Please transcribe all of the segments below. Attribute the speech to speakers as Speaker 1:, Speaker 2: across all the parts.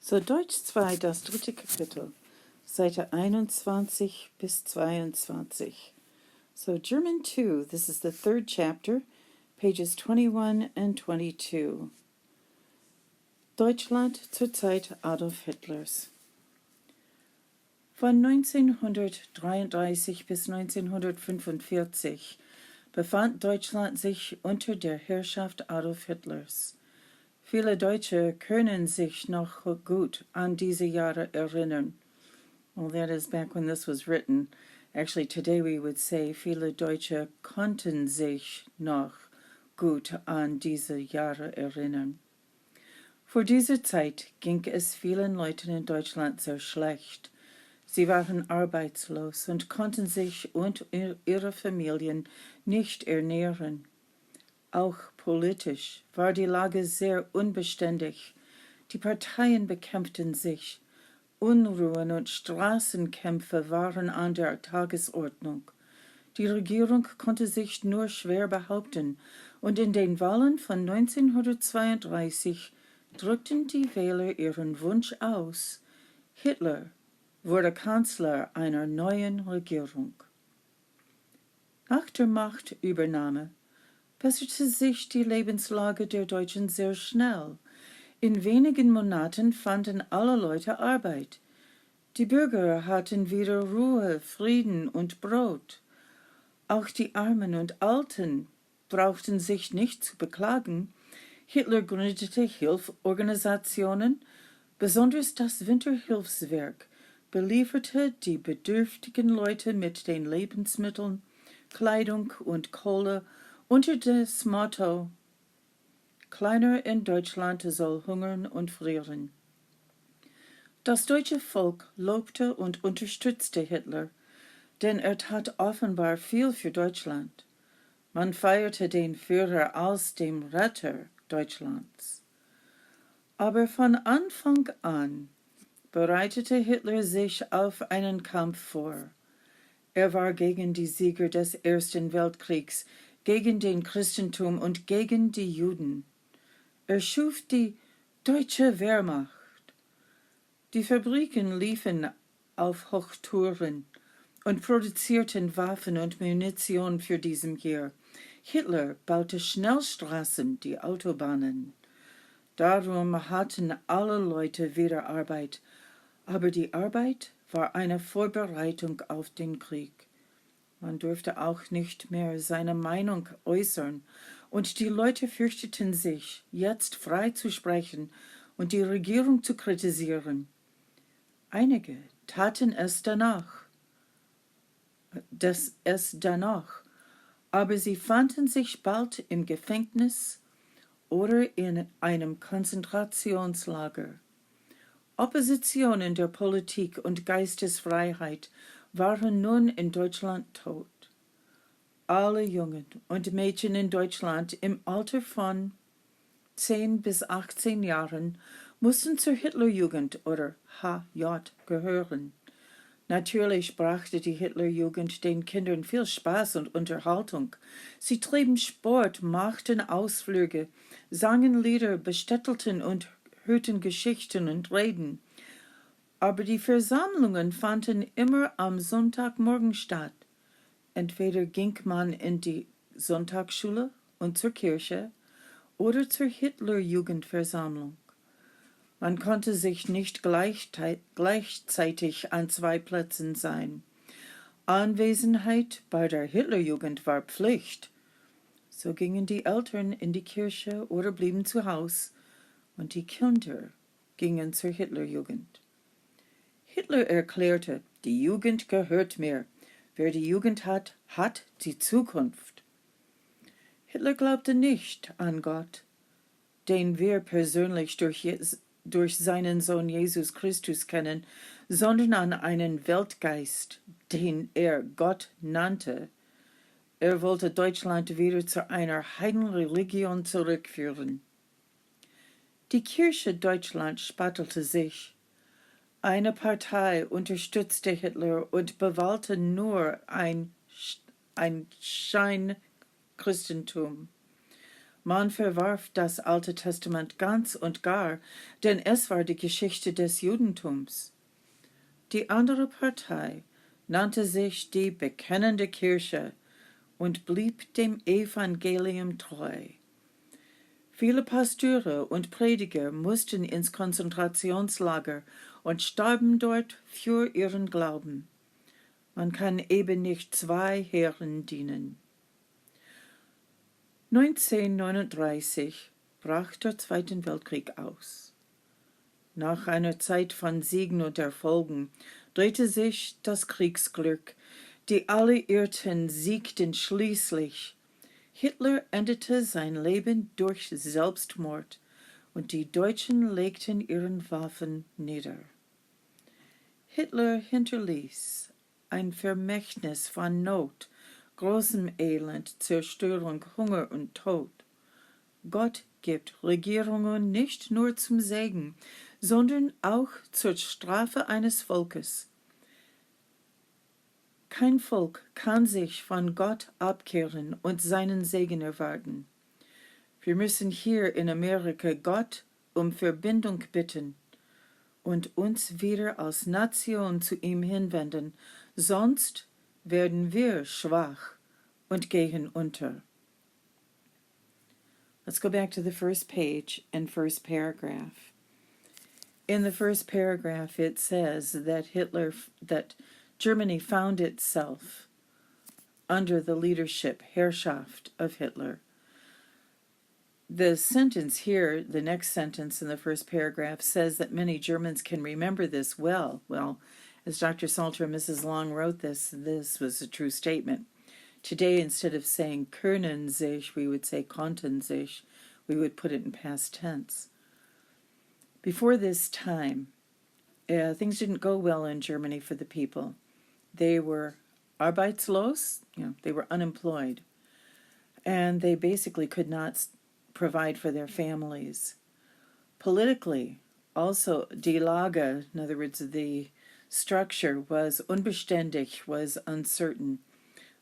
Speaker 1: So Deutsch 2, das dritte Kapitel, Seite 21 bis 22. So German 2, this is the third chapter, pages 21 and 22. Deutschland zur Zeit Adolf Hitlers. Von 1933 bis 1945 befand Deutschland sich unter der Herrschaft Adolf Hitlers. Viele Deutsche können sich noch gut an diese Jahre erinnern. Well, that is back when this was written. Actually, today we would say, viele Deutsche konnten sich noch gut an diese Jahre erinnern. Vor dieser Zeit ging es vielen Leuten in Deutschland sehr schlecht. Sie waren arbeitslos und konnten sich und ihre Familien nicht ernähren. Auch politisch war die Lage sehr unbeständig. Die Parteien bekämpften sich. Unruhen und Straßenkämpfe waren an der Tagesordnung. Die Regierung konnte sich nur schwer behaupten, und in den Wahlen von 1932 drückten die Wähler ihren Wunsch aus. Hitler wurde Kanzler einer neuen Regierung. Nach der Machtübernahme besserte sich die Lebenslage der Deutschen sehr schnell. In wenigen Monaten fanden alle Leute Arbeit. Die Bürger hatten wieder Ruhe, Frieden und Brot. Auch die Armen und Alten brauchten sich nicht zu beklagen. Hitler gründete Hilfsorganisationen, besonders das Winterhilfswerk belieferte die bedürftigen Leute mit den Lebensmitteln, Kleidung und Kohle unter das Motto: Keiner in Deutschland soll hungern und frieren. Das deutsche Volk lobte und unterstützte Hitler, denn er tat offenbar viel für Deutschland. Man feierte den Führer als den Retter Deutschlands. Aber von Anfang an bereitete Hitler sich auf einen Kampf vor. Er war gegen die Sieger des Ersten Weltkriegs, gegen den Christentum und gegen die Juden. Er schuf die deutsche Wehrmacht. Die Fabriken liefen auf Hochtouren und produzierten Waffen und Munition für diesen Heer. Hitler baute Schnellstraßen, die Autobahnen. Darum hatten alle Leute wieder Arbeit, aber die Arbeit war eine Vorbereitung auf den Krieg. Man durfte auch nicht mehr seine Meinung äußern, und die Leute fürchteten sich, jetzt frei zu sprechen und die Regierung zu kritisieren. Einige taten es danach, aber sie fanden sich bald im Gefängnis oder in einem Konzentrationslager. Opposition in der Politik und Geistesfreiheit waren nun in Deutschland tot. Alle Jungen und Mädchen in Deutschland im Alter von 10 bis 18 Jahren mussten zur Hitlerjugend oder HJ gehören. Natürlich brachte die Hitlerjugend den Kindern viel Spaß und Unterhaltung. Sie trieben Sport, machten Ausflüge, sangen Lieder, bestättelten und hörten Geschichten und Reden. Aber die Versammlungen fanden immer am Sonntagmorgen statt. Entweder ging man in die Sonntagsschule und zur Kirche oder zur Hitlerjugendversammlung. Man konnte sich nicht gleichzeitig an zwei Plätzen sein. Anwesenheit bei der Hitlerjugend war Pflicht. So gingen die Eltern in die Kirche oder blieben zu Hause, und die Kinder gingen zur Hitlerjugend. Hitler erklärte, die Jugend gehört mir. Wer die Jugend hat, hat die Zukunft. Hitler glaubte nicht an Gott, den wir persönlich durch seinen Sohn Jesus Christus kennen, sondern an einen Weltgeist, den er Gott nannte. Er wollte Deutschland wieder zu einer Heidenreligion zurückführen. Die Kirche Deutschland spaltete sich. Eine Partei unterstützte Hitler und bewahrte nur ein Scheinchristentum. Man verwarf das Alte Testament ganz und gar, denn es war die Geschichte des Judentums. Die andere Partei nannte sich die Bekennende Kirche und blieb dem Evangelium treu. Viele Pasteure und Prediger mussten ins Konzentrationslager und starben dort für ihren Glauben. Man kann eben nicht zwei Herren dienen. 1939 brach der Zweite Weltkrieg aus. Nach einer Zeit von Siegen und Erfolgen drehte sich das Kriegsglück. Die Alliierten siegten schließlich. Hitler endete sein Leben durch Selbstmord und die Deutschen legten ihren Waffen nieder. Hitler hinterließ ein Vermächtnis von Not, großem Elend, Zerstörung, Hunger und Tod. Gott gibt Regierungen nicht nur zum Segen, sondern auch zur Strafe eines Volkes. Kein Volk kann sich von Gott abkehren und seinen Segen erwarten. Wir müssen hier in Amerika Gott um Verbindung bitten und uns wieder als Nation zu ihm hinwenden, sonst werden wir schwach und gehen unter. Let's go back to the first page and first paragraph. In the first paragraph it says that Germany found itself under the leadership, Herrschaft of Hitler. The sentence here, the next sentence in the first paragraph, says that many Germans can remember this well. Well, as Dr. Salter and Mrs. Long wrote this was a true statement. Today, instead of saying können sich, we would say konnten sich. We would put it in past tense. Before this time, things didn't go well in Germany for the people. They were arbeitslos, they were unemployed, and they basically could not provide for their families. Politically, also, die Lage, in other words, the structure was unbeständig, was uncertain,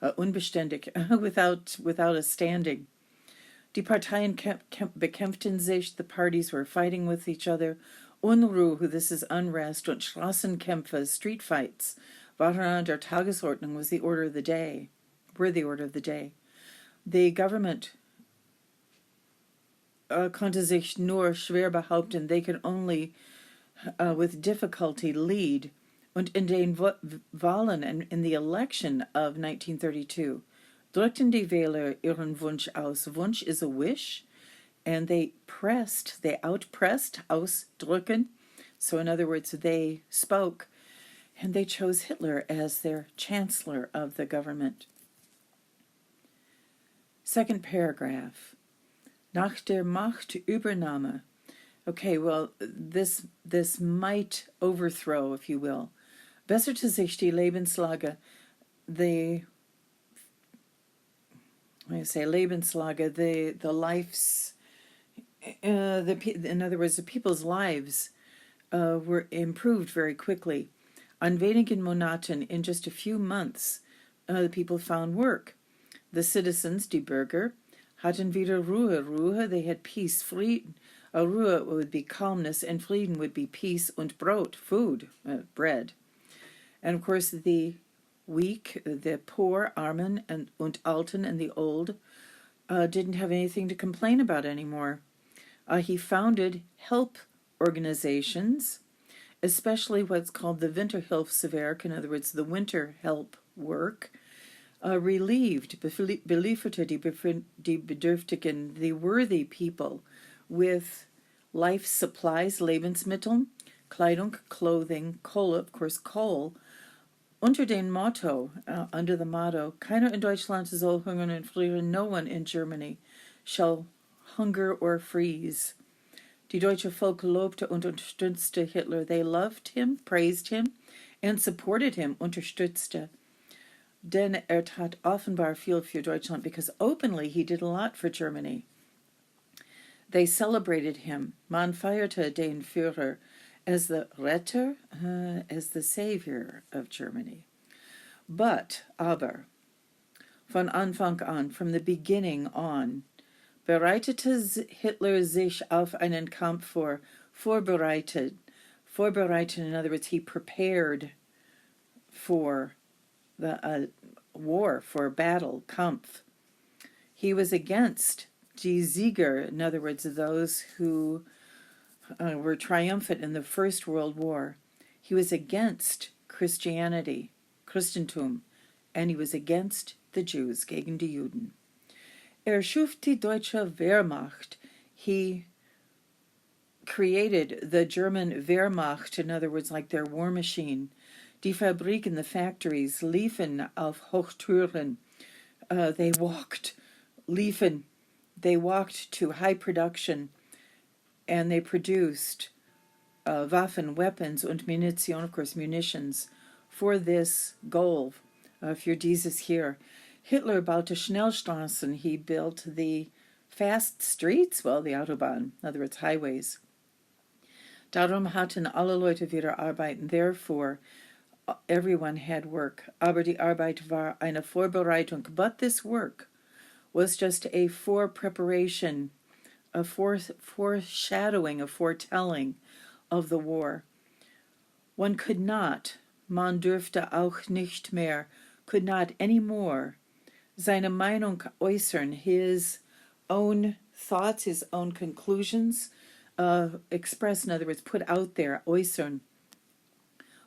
Speaker 1: unbeständig, without a standing. Die Parteien bekämpften sich, the parties were fighting with each other. Unruhe, this is unrest, und Straßenkämpfe, street fights, waren an der Tagesordnung, was the order of the day, were the order of the day. The government konnte sich nur schwer behaupten, they could only with difficulty lead. Und in den Wahlen and in the election of 1932, drückten die Wähler ihren Wunsch aus. Wunsch is a wish, and they outpressed, ausdrücken. So in other words, they spoke, and they chose Hitler as their chancellor of the government. Second paragraph. Nach der Machtübernahme. Okay, well, this might overthrow, if you will. Besserte sich die Lebenslage, the life's, in other words, the people's lives were improved very quickly. An wenigen Monaten, in just a few months, the people found work. The citizens, die Bürger, hatten wieder Ruhe, they had peace, Frieden. Ruhe would be calmness, and Frieden would be peace, und Brot, food, bread. And of course, the weak, the poor, Armen und Alten, and the old, didn't have anything to complain about anymore. He founded help organizations, especially what's called the Winterhilfswerk, in other words, the winter help work, relieved, belieferte die Bedürftigen, the worthy people, with life supplies, Lebensmittel, Kleidung, clothing, Kohle, of course, coal, under the motto, keiner in Deutschland soll hungern und frieren, no one in Germany shall hunger or freeze. Die deutsche Volk lobte und unterstützte Hitler. They loved him, praised him, and supported him, unterstützte. Denn tat offenbar viel für Deutschland, because openly he did a lot for Germany. They celebrated him. Man feierte den Führer as the Retter, as the savior of Germany. Aber, von Anfang an, from the beginning on, bereitete Hitler sich auf einen Kampf vor. Vorbereitet. Vorbereitet, in other words, he prepared for the war, for battle, Kampf. He was against die Sieger, in other words, those who were triumphant in the First World War. He was against Christianity, Christentum, and he was against the Jews, gegen die Juden. Schuf die deutsche Wehrmacht. He created the German Wehrmacht, in other words, like their war machine. Die Fabriken, the factories, liefen auf Hochtouren. They walked, liefen, they walked to high production, and they produced Waffen, weapons, und Munition, of course, munitions, for this goal, für dieses hier. Hitler baute Schnellstraßen. He built the fast streets, well, the Autobahn, in other words, highways. Darum hatten alle Leute wieder Arbeit, and therefore everyone had work. Aber die Arbeit war eine Vorbereitung. But this work was just a forepreparation, a foreshadowing, a foretelling of the war. One could not, man dürfte auch nicht mehr, could not anymore, seine Meinung äußern, his own thoughts, his own conclusions, express, in other words, put out there, äußern.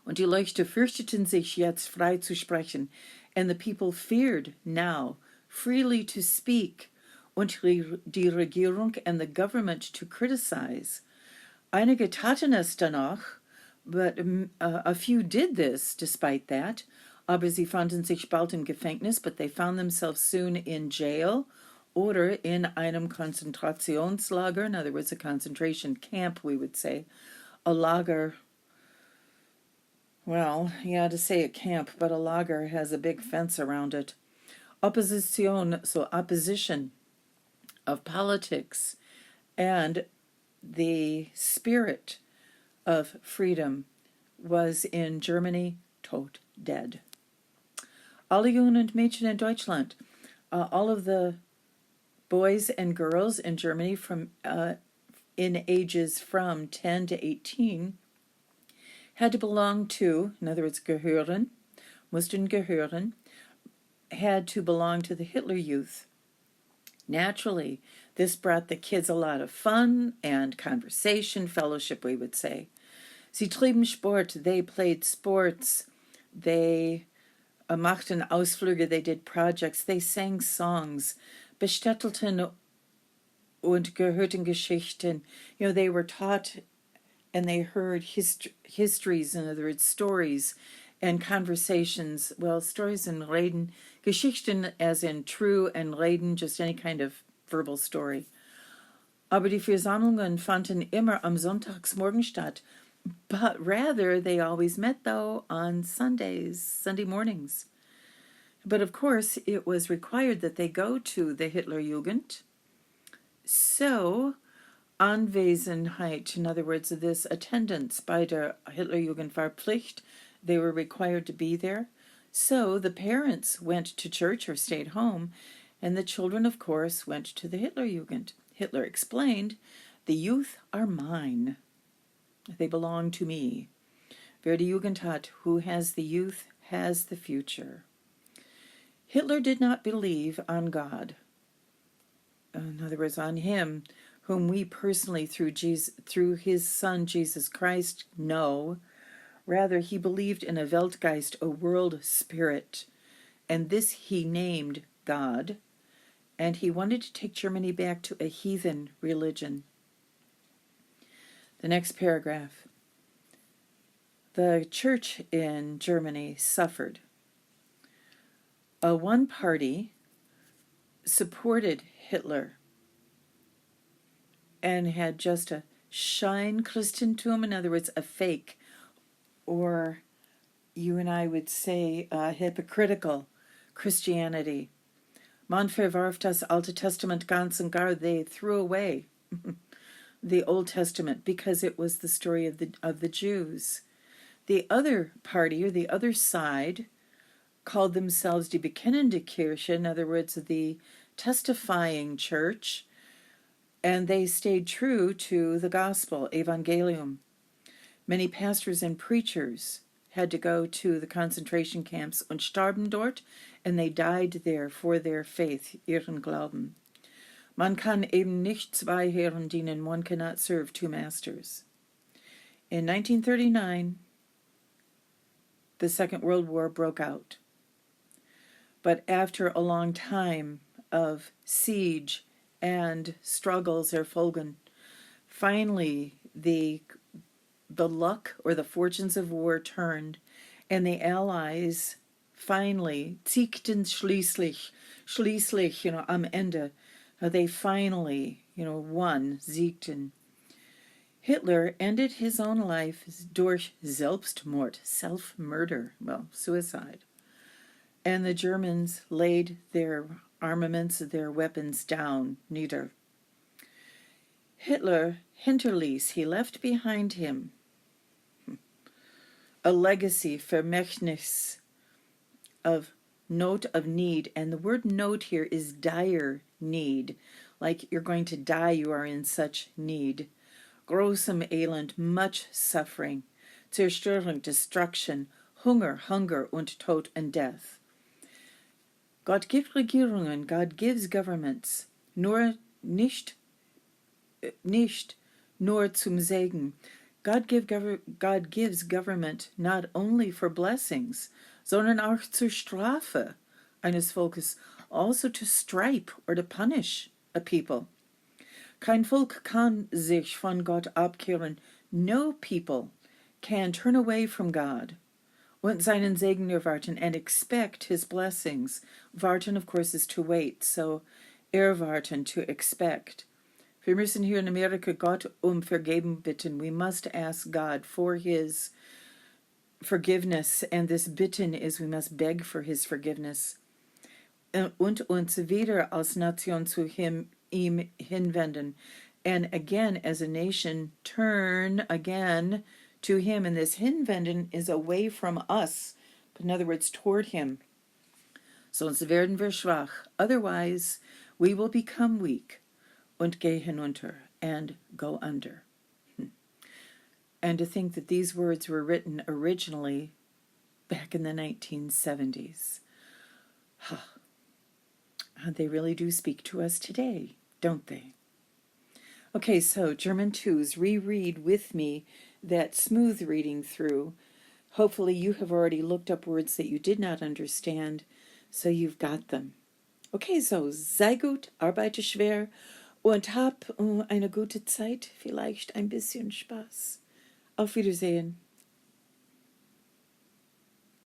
Speaker 1: Und die Leute fürchteten sich jetzt frei zu sprechen, and the people feared now freely to speak, und die Regierung and the government to criticize. Einige taten es danach, but a few did this despite that. Aber sie fanden sich bald im Gefängnis, but they found themselves soon in jail, oder in einem Konzentrationslager, in other words, a concentration camp, we would say. A lager, well, yeah, to say a camp, but a lager has a big fence around it. Opposition, so opposition of politics and the spirit of freedom was in Germany tot dead. Alle Jungen und Mädchen in Deutschland, all of the boys and girls in Germany from in ages from 10 to 18 had to belong to, in other words, gehören, mussten gehören, had to belong to the Hitler Youth. Naturally, this brought the kids a lot of fun and conversation, fellowship, we would say. Sie trieben Sport, they played sports, they machten Ausflüge, they did projects, they sang songs, bestättelten und gehörten Geschichten. You know, they were taught and they heard histories, in other words, stories and conversations. Well, stories and reden, Geschichten as in true, and reden, just any kind of verbal story. Aber die Versammlungen fanden immer am Sonntagsmorgen statt. But rather, they always met, though, on Sundays, Sunday mornings. But of course, it was required that they go to the Hitlerjugend. So, Anwesenheit, in other words, this attendance by der Hitlerjugend war Pflicht. They were required to be there. So the parents went to church or stayed home, and the children, of course, went to the Hitlerjugend. Hitler explained, "The youth are mine. They belong to me. Wer die Jugend hat, who has the youth, has the future." Hitler did not believe on God. In other words, on him, whom we personally, through his Son, Jesus Christ, know. Rather, he believed in a Weltgeist, a world spirit, and this he named God, and he wanted to take Germany back to a heathen religion. The next paragraph. The church in Germany suffered. One party supported Hitler and had just a Scheinchristentum, in other words, a fake, or you and I would say hypocritical Christianity. Man verwarf das Alte Testament ganz und gar. They threw away the Old Testament because it was the story of the Jews. The other party, or the other side, called themselves die Bekennende Kirche, in other words, the testifying church, And they stayed true to the gospel, Evangelium. Many pastors and preachers had to go to the concentration camps und starben dort, and they died there for their faith, ihren Glauben. Man kann eben nicht zwei Herren dienen, one cannot serve two masters. In 1939, the Second World War broke out. But after a long time of siege and struggles erfolgen, finally the luck or the fortunes of war turned, and the Allies finally siegten schließlich, am Ende, they finally, won, siegten. Hitler ended his own life durch Selbstmord, self-murder, suicide. And the Germans laid their armaments, their weapons down, nieder. Hitler hinterließ, he left behind him a legacy, Vermächtnis, of note of need. And the word note here is dire need. Like you're going to die, you are in such need. Großem Elend, much suffering. Zerstörung, destruction. Hunger und Tod and death. Gott gibt Regierungen, God gives governments, nicht nur zum Segen. God gives government not only for blessings, sondern auch zur Strafe eines Volkes, also to stripe or to punish a people. Kein Volk kann sich von Gott abkehren. No people can turn away from God und seinen Segen erwarten and expect his blessings. Warten, of course, is to wait, so erwarten, to expect. Wir müssen hier in Amerika Gott Vergeben bitten. We must ask God for his forgiveness, and this bitten is we must beg for his forgiveness. Und uns wieder als Nation zu ihm hinwenden. And again, as a nation, turn again to him. And this hinwenden is away from us, but in other words, toward him. Sonst werden wir schwach. Otherwise, we will become weak und gehen hinunter and go under. And to think that these words were written originally back in the 1970s. They really do speak to us today, don't they? Okay, so German 2s, reread with me that smooth reading through. Hopefully you have already looked up words that you did not understand, so you've got them. Okay, so sei gut, arbeite schwer und hab eine gute Zeit, vielleicht ein bisschen Spaß. Auf Wiedersehen.